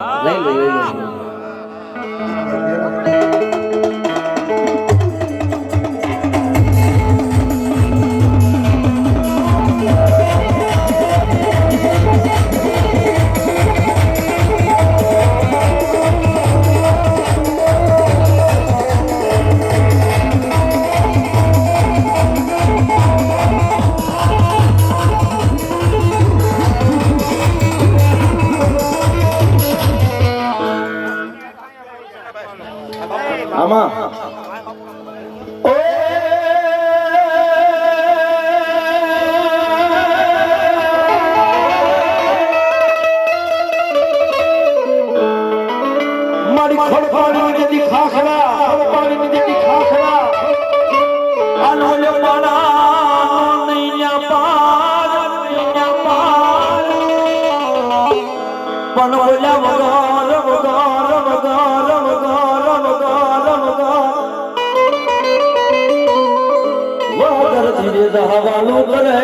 લઈ લો લઈ લો આમાં મારી ખડપાડી જેથી ખાખરા ખડપાડી જેથી ખાખરા આનો લે પાણા નૈયા પાર પણ બોલ્યા વગર ધીરે દહવાનું કરે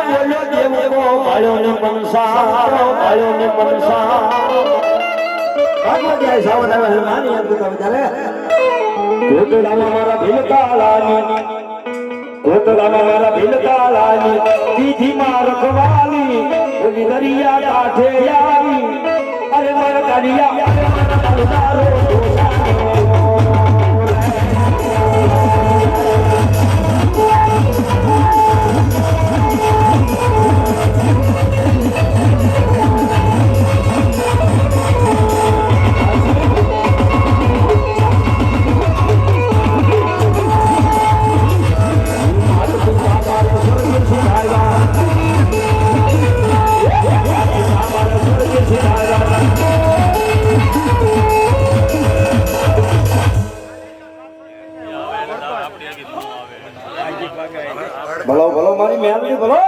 બોલો દેવો ભાળ્યો ને મનસા જાય સાવન આવે હનુમાન યાદ ચાલે કોટડામાં મારા ભીલકાલાની દીધીમાં રખવાલી ઓલી દરિયા કાંઠે આવી અરે મારા દરિયા ભલો ભલો મારી મહેરબાની ભલો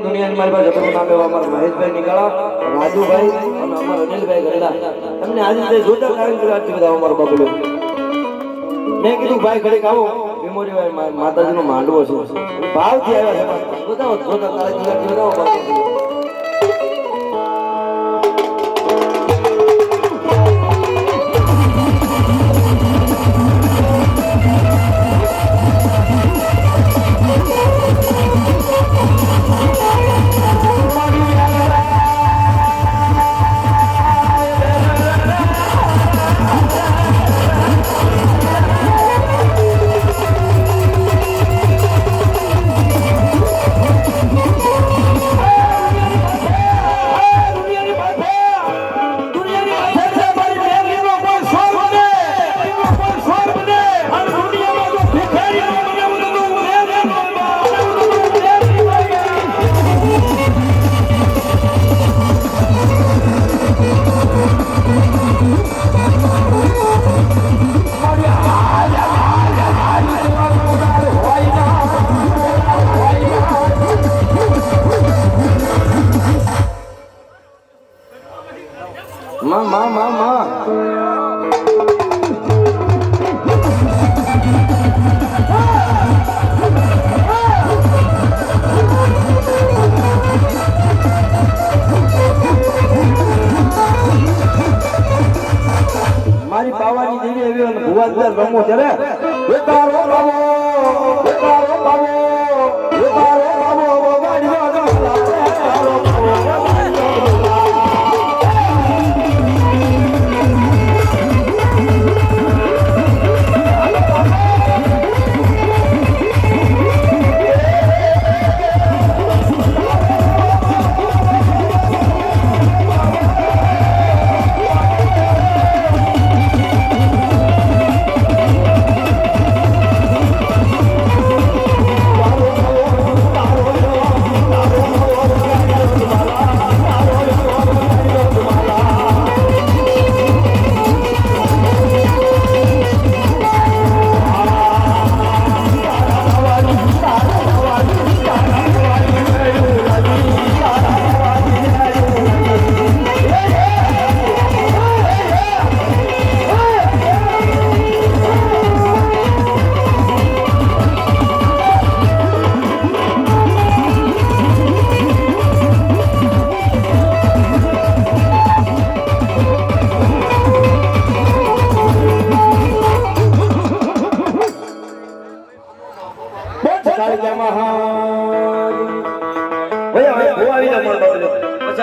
દુનિયાની મારી પાસે જબરનું નામ એવા અમારા મહેશભાઈ નીકાળા રાજુભાઈ અને અમારા અનિલભાઈ ગરેલા એમને આજે જોતા કારણ બધા અમારો બાબુલો મેં કીધું ભાઈ ઘડીક આવો મેમોરી ભાઈ માતાજીનો માંડવો છે ભાવથી આવ્યા છે બતાવો જોતા તારા બતાવો માં માં માં માં મારી બાવાની દેવી એવી અને ભુવા રમો ત્યારે બેકારો બાબો બેકારો બાબો બેકારો બાબો ગાડીઓ બેકારો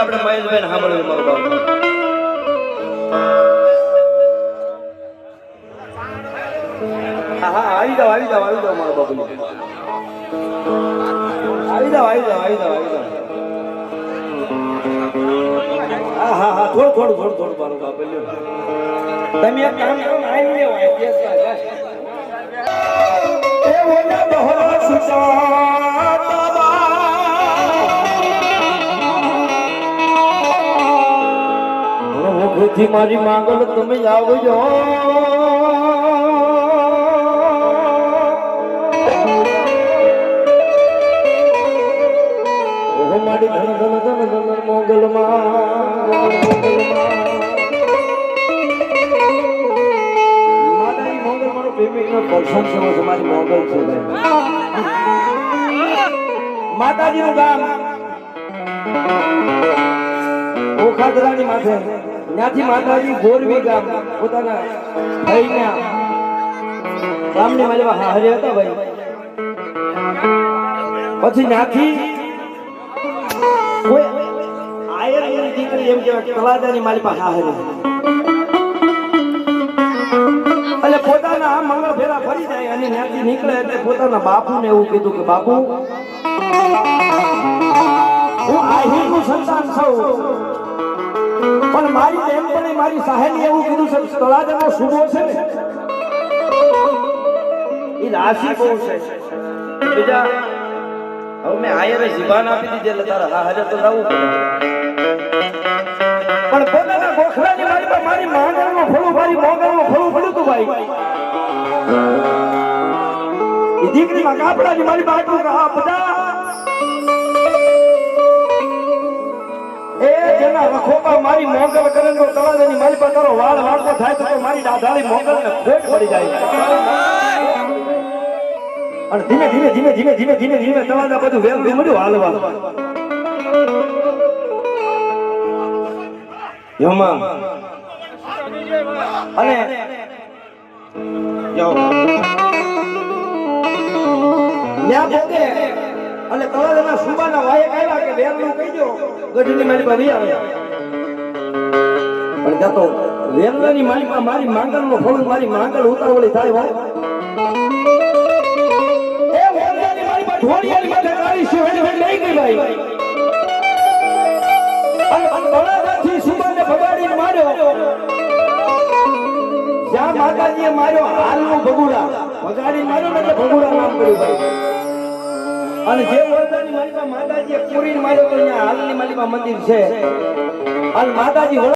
આપણે મહેશભાઈ સાંભળ્યું મારું બાપ હા આવી જાવ મારું બાપુ આવી જાવ હા થોડું મારું બાપ તમે એક કામ કરો આવી લેવો એ ઓલા બહોળા સુચા મારી માંગલ તમે આવજો મારી ધન મોગલ મારી મોગલ મારો પ્રેમી પર્સન છે મારી મોગલ છે માતાજી નું ગામ ઓખાદરાની માથે ત્યાંથી માતાજી ગોરવી ગામ પોતાના ભાઈના ગામની માલવા હારે હતા ભાઈ પછી ત્યાંથી કોઈ આયરની દીકરી એમ કહેવાય તળાજાની મારી પાસે હારે એટલે પોતાના આ મંગળ ફેરા ફરી જાય અને ત્યાંથી નીકળે એટલે પોતાના બાપુને એવું કીધું કે બાપુ હું આહીરનું સંતાન છું પણ મારી બેનપણી મારી સહેલી એવું કીધું છે તળાજાનો સુબો છે ને એ રાશિ બહુ છે બીજા હવે મેં આયરે જીવાન આપી દીધી એટલે તારા હાજર તો લાવવું પડે પણ પોતાના ગોખલાની મારી માંગણમાં ફળું મારી મોગલમાં ફળું પડ્યું તું ભાઈ એ દીકરીમાં કાપડાની મારી બાટલું કાપડા એ જેના રખોપા મારી મોગલ કરે તો તળાજાની મારી પર કરો વાળ વાળતો થાય તો મારી દાઢાળી મોગલને ખોટ પડી જાય અને ધીમે ધીમે તળાજા બધું વેલ મળ્યું હાલવા યમા અને જાઓ ન્યા પોતે અને તળાજાના સુબાના વાયક આવ્યા કે વેરનું કહી દો ગઢની મારી પાસે આવે પણ ત્યાં તો વેરલાની મારી માંગલનો ફળ મારી માંગલ ઉતાવળી થાય ભાઈ એ વેરલાની મારી પાસે ઢોળિયાની માથે કાળી સુહેડ લઈ ગઈ ભાઈ અને તળાજાથી સુબાને ભગાડીને માર્યો જ્યાં માતાજીએ માર્યો હાલનું ભગુડા ભગાડી માર્યો ને એટલે ભગુડા નામ પડ્યું ભાઈ અને જે વરદાની માલિકા માતાજીએ પૂરી માર્યો તો અહીંયા હાલની માલિકા મંદિર છે અને માતાજી